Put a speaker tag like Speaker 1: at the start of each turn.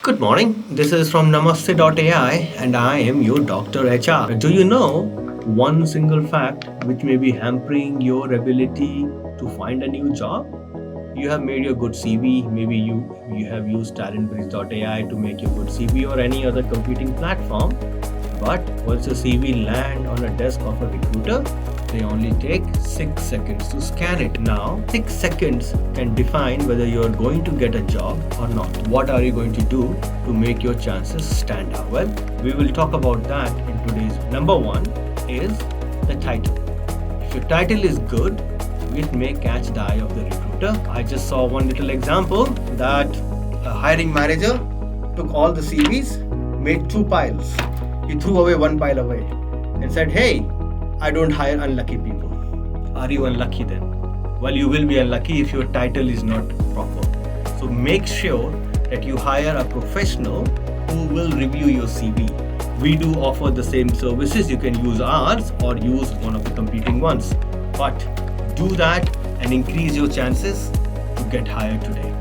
Speaker 1: Good morning. This is from Namaste.ai and I am your Dr. HR. Do you know one single fact which may be hampering your ability to find a new job? You have made your good CV, maybe you have used talentbridge.ai to make your good CV or any other competing platform. But once your CV land on a desk of a recruiter, they only take 6 seconds to scan it. Now, 6 seconds can define whether you are going to get a job or not. What are you going to do to make your chances stand out? Well, we will talk about that in today's. Number one is the title. If your title is good, it may catch the eye of the recruiter. I just saw one little example that a hiring manager took all the CVs, made two piles. He threw away one pile away and said, "Hey, I don't hire unlucky people." Are you unlucky then? Well, you will be unlucky if your title is not proper. So make sure that you hire a professional who will review your CV. We do offer the same services. You can use ours or use one of the competing ones. But do that and increase your chances to get hired today.